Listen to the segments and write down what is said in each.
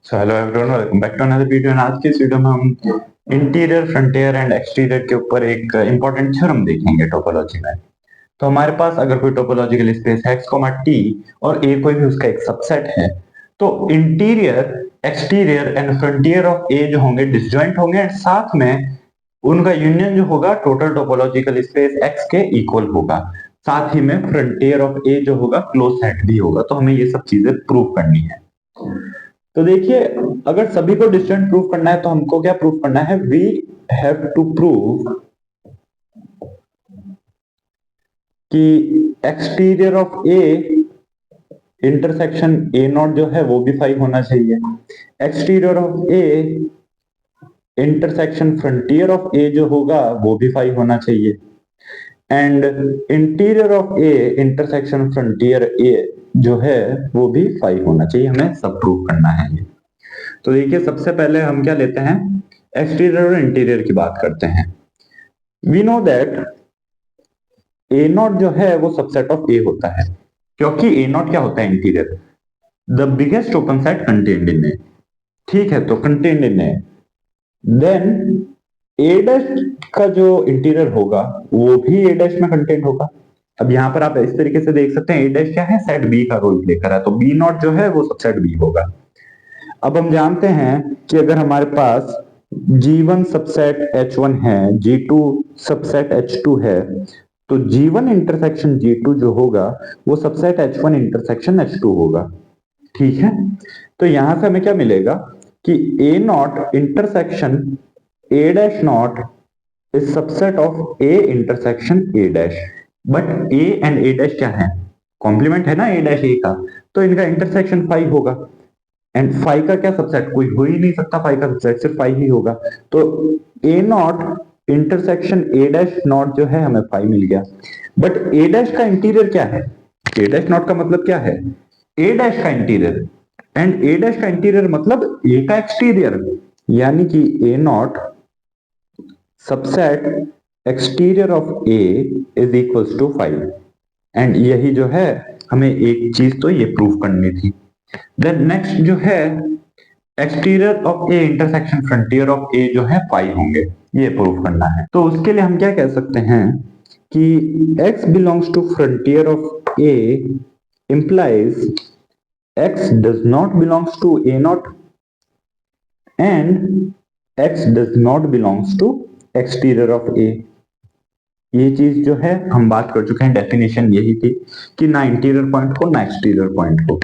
So hello everyone, welcome back to another video. आज की इस वीडियो में हम इंटीरियर, फ्रंटियर एंड एक्सटीरियर के ऊपर एक इंपॉर्टेंट थ्योरम देखेंगे टोपोलॉजी में। तो हमारे पास अगर कोई टोपोलॉजिकल स्पेस है x, t और a कोई भी उसका एक सबसेट है, तो interior, exterior and frontier of a जो होंगे डिसजॉइंट होंगे एंड साथ में उनका यूनियन जो होगा टोटल टोपोलॉजिकल स्पेस x के इक्वल होगा। साथ ही में फ्रंटियर ऑफ a जो होगा क्लोज सेट भी होगा। तो हमें ये सब चीजें प्रूव करनी है। तो देखिए, अगर सभी को डिस्टेंस प्रूव करना है तो हमको क्या प्रूव करना है? वी हैव टू प्रूव कि exterior of A intersection A naught जो है वो भी 5 होना चाहिए। Exterior of A intersection frontier of A जो होगा वो भी 5 होना चाहिए। And interior of A intersection frontier A जो है वो भी 5 होना चाहिए। हमें सब प्रूव करना है ये। तो देखिए, सबसे पहले हम क्या लेते हैं? एक्सटीरियर और इंटीरियर की बात करते हैं। We know that a naught जो है वो सबसेट ऑफ ए होता है, क्योंकि ए नॉट क्या होता है? Interior, the biggest open set contained in A. ठीक है, तो contained in A, then A dash का जो इंटीरियर होगा वो भी ए डैश में कंटेन्ड होगा। अब यहां पर आप इस तरीके से देख सकते हैं, ए डैश क्या है? सेट बी का रोल प्ले कर रहा है, तो बी नॉट जो है वो सबसेट बी होगा। अब हम जानते हैं कि अगर हमारे पास G1 सबसेट H1 है, G2 सबसेट H2 है, तो G1 इंटरसेक्शन G2 जो होगा वो सबसेट H1 इंटरसेक्शन H2 होगा। ठीक है, तो यहां से हमें क्या मिलेगा कि A not intersection A dash not is subset of A intersection A dash. But A and A dash क्या है? कॉम्प्लीमेंट है ना A डैश A का, तो इनका इंटरसेक्शन 5 होगा। एंड 5 का क्या सबसेट? कोई हो ही नहीं सकता 5 का सबसेट, सिर्फ 5 ही होगा। तो A naught intersection A dash naught जो है हमें 5 मिल गया। बट ए डैश का इंटीरियर क्या है? ए डैश नॉट का मतलब क्या है? ए डैश का इंटीरियर, एंड ए डैश का इंटीरियर मतलब ए का एक्सटीरियर, यानी कि A naught subset exterior of A is equals to 5। And यही जो है हमें एक चीज तो ये प्रूव करनी थी। देन नेक्स्ट जो है, exterior of A intersection frontier of A जो है 5 होंगे, ये प्रूव करना है। तो उसके लिए हम क्या कह सकते हैं कि x belongs to frontier of a implies x does not belongs to a naught and x does not belongs to exterior of a। ये चीज जो है हम बात कर चुके हैं, डेफिनेशन यही थी कि ना इंटीरियर पॉइंट हो ना एक्सटीरियर पॉइंट हो।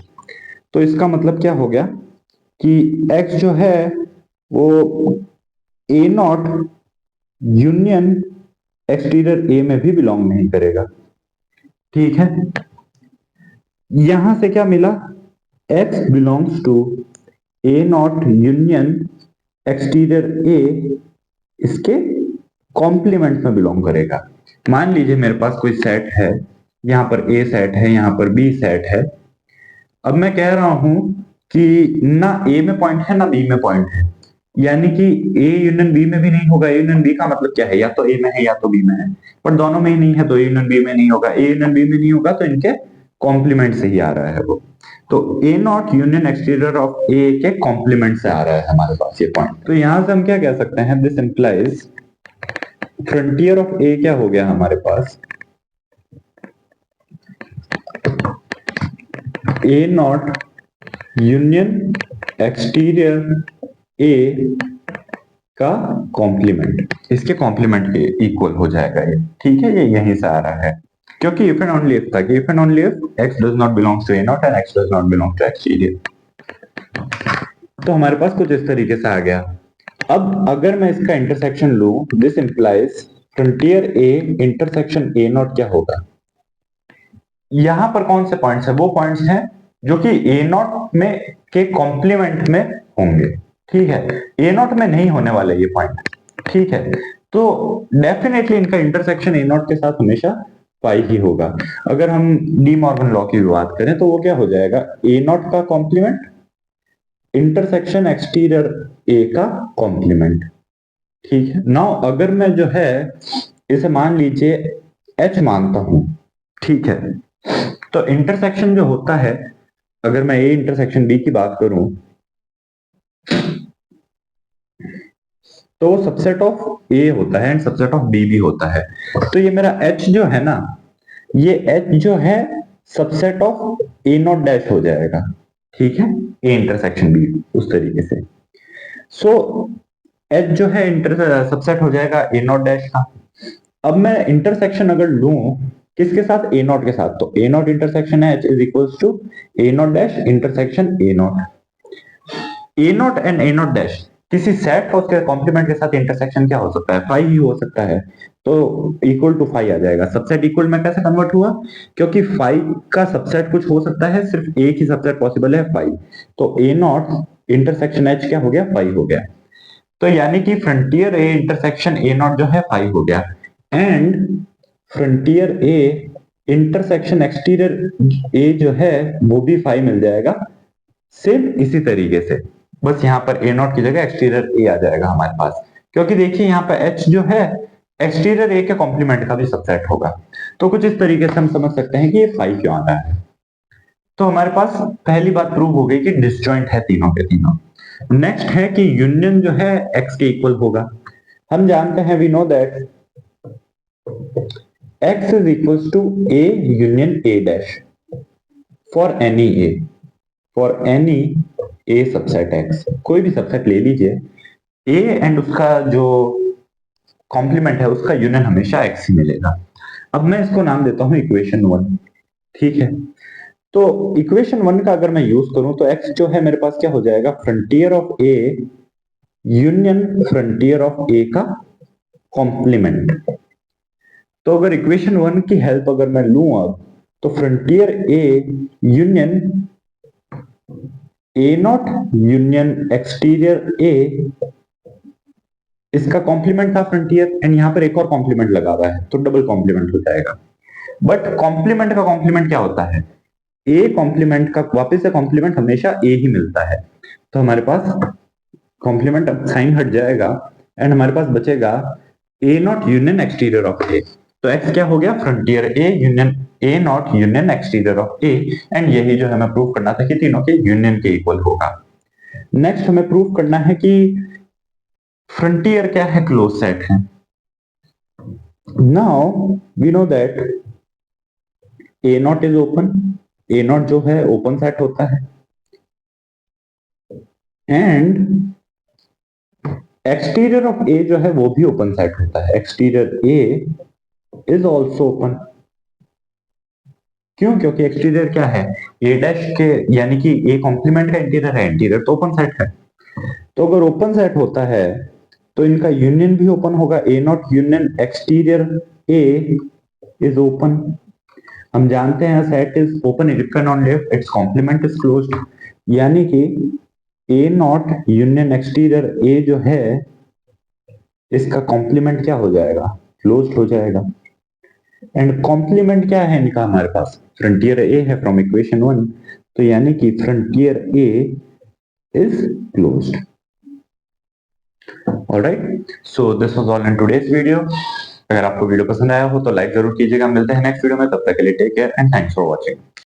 तो इसका मतलब क्या हो गया कि x जो है वो ए नॉट यूनियन एक्सटीरियर ए में भी बिलोंग नहीं करेगा। ठीक है, यहां से क्या मिला? x belongs to A naught union exterior A इसके कॉम्प्लीमेंट में बिलोंग करेगा। मान लीजिए मेरे पास कोई सेट है, यहां पर ए सेट है, यहां पर बी सेट है। अब मैं कह रहा हूं कि ना ए में पॉइंट है ना बी में पॉइंट है, यानी कि ए यूनियन बी में भी नहीं होगा। ए यूनियन बी का मतलब क्या है? या तो ए में है या तो बी में है, पर दोनों में ही नहीं है, तो ए यूनियन बी में नहीं होगा। ए यूनियन बी में नहीं होगा तो इनके कॉम्प्लीमेंट से ही आ रहा है वो। तो A naught union exterior of ए के कॉम्प्लीमेंट से आ रहा है हमारे पास ये पॉइंट। तो यहां से हम क्या कह सकते हैं? दिस इंप्लाइज फ्रंटियर ऑफ ए क्या हो गया हमारे पास? ए नॉट यूनियन एक्सटीरियर ए का कॉम्प्लीमेंट, इसके कॉम्प्लीमेंट के इक्वल हो जाएगा ये। ठीक है, ये यहीं से आ रहा है, क्योंकि इफ एंड ओनली इफ था कि if and only if x does not belongs to a naught and x does not belong to exterior. तो हमारे पास कुछ इस तरीके से आ गया। अब अगर मैं इसका इंटरसेक्शन लूं, this implies frontier A intersection A not क्या होगा? यहां पर कौन से पॉइंट्स है? वो पॉइंट्स हैं जो कि ए नॉट में के कॉम्प्लीमेंट में होंगे। ठीक है, ए नॉट में नहीं होने वाले ये पॉइंट। ठीक है, तो डेफिनेटली इनका इंटरसेक्शन ए नॉट के साथ हमेशा पाई ही होगा। अगर हम डी मॉर्गन लॉ की बात करें तो वो क्या हो जाएगा? ए नॉट का कॉम्प्लीमेंट इंटरसेक्शन एक्सटीरियर ए का कॉम्प्लीमेंट। ठीक है, नाउ अगर मैं जो है इसे मान लीजिए एच मानता हूं। ठीक है, तो इंटरसेक्शन जो होता है, अगर मैं ए इंटरसेक्शन बी की बात करूं तो वो सबसेट ऑफ ए होता है एंड सबसेट ऑफ बी भी होता है। तो ये मेरा एच जो है ना, ये एच जो है subset of A naught dash हो जाएगा, ठीक है, ए इंटरसेक्शन बी उस तरीके से। सो एच जो है इंटर सबसेट हो जाएगा ए नॉट डैश का। अब मैं इंटरसेक्शन अगर लूं किसके साथ, ए नॉट के साथ, तो A naught intersection H is equals to A naught dash intersection A naught. A naught and A naught dash किसी सेट का उसके कॉम्प्लीमेंट के साथ इंटरसेक्शन क्या हो सकता है, फाइव ही हो सकता है। तो इक्वल टू फाइव आ जाएगा। सबसेट इक्वल में कैसे कन्वर्ट हुआ, क्योंकि फाइव का सबसेट कुछ हो सकता है, सिर्फ एक ही सबसेट पॉसिबल है फाइव, तो ए नॉट इंटरसेक्शन एच क्या हो गया, फाइव हो गया। तो यानी कि frontier A intersection A naught जो है फाइव हो गया, and frontier A intersection exterior A जो है वो भी फाइव मिल जाएगा, सेम इसी तरीके से। बस यहाँ पर ए नॉट की जगह एक्सटीरियर ए आ जाएगा हमारे पास, क्योंकि देखिए यहाँ पर एच जो है एक्सटीरियर ए के कॉम्प्लीमेंट का भी सबसेट होगा। तो कुछ इस तरीके से हम समझ सकते हैं कि ये फाइव क्यों आता है। तो हमारे पास पहली बात प्रूव हो गई कि डिसजॉइंट है तीनों के तीनों। नेक्स्ट है कि यूनियन जो है एक्स के इक्वल होगा। हम जानते हैं, we know that x is equals to a union a dash for any a, for any a subset x। कोई भी सबसेट ले लीजिए, a एंड उसका जो कॉम्प्लीमेंट है उसका यूनियन हमेशा x ही मिलेगा। अब मैं इसको नाम देता हूं इक्वेशन 1, ठीक है। तो इक्वेशन 1 का अगर मैं यूज करूं तो x जो है मेरे पास क्या हो जाएगा, frontier of a union frontier of a का कॉम्प्लीमेंट। तो अगर इक्वेशन 1 की हेल्प अगर मैं लूं अब, तो frontier A union A naught union exterior A, इसका कॉम्प्लीमेंट था फ्रंटियर, एंड यहां पर एक और कॉम्प्लीमेंट लगा हुआ है तो डबल कॉम्प्लीमेंट हो जाएगा। बट कॉम्प्लीमेंट का कॉम्प्लीमेंट क्या होता है, ए कॉम्प्लीमेंट का वापस से कॉम्प्लीमेंट हमेशा ए ही मिलता है। तो हमारे पास कॉम्प्लीमेंट अब साइन हट जाएगा एंड हमारे पास बचेगा ए नॉट यूनियन एक्सटीरियर ऑफ ए। तो एक्स क्या हो गया, frontier A union A naught union exterior of A, and यही जो हमें प्रूव करना था कि तीनों के यूनियन के इक्वल होगा। नेक्स्ट हमें प्रूव करना है कि फ्रंटियर क्या है, क्लोज सेट है। Now we know that a naught is open, a naught जो है ओपन सेट होता है, एंड एक्सटीरियर ऑफ ए जो है वो भी ओपन सेट होता है। Exterior A is also open. क्यों, क्योंकि एक्सटीरियर क्या है, ए डैश के, यानी कि ए कॉम्प्लीमेंट का इंटीरियर है, इंटीरियर तो ओपन सेट है। तो अगर ओपन सेट होता है तो इनका यूनियन भी ओपन होगा, A naught union exterior A is open. हम जानते हैं set is open if it on left its complement is closed, यानी कि A naught union exterior A जो है इसका कॉम्प्लीमेंट क्या हो जाएगा, क्लोज्ड हो जाएगा। एंड कॉम्प्लीमेंट क्या है इनका हमारे पास, फ्रंटियर ए है फ्रॉम इक्वेशन 1, तो यानी कि frontier A is closed. Alright, so this was all in today's video. अगर आपको वीडियो पसंद आया हो तो लाइक जरूर कीजिएगा। मिलते हैं नेक्स्ट वीडियो में, तब तक के लिए take care and thanks for watching.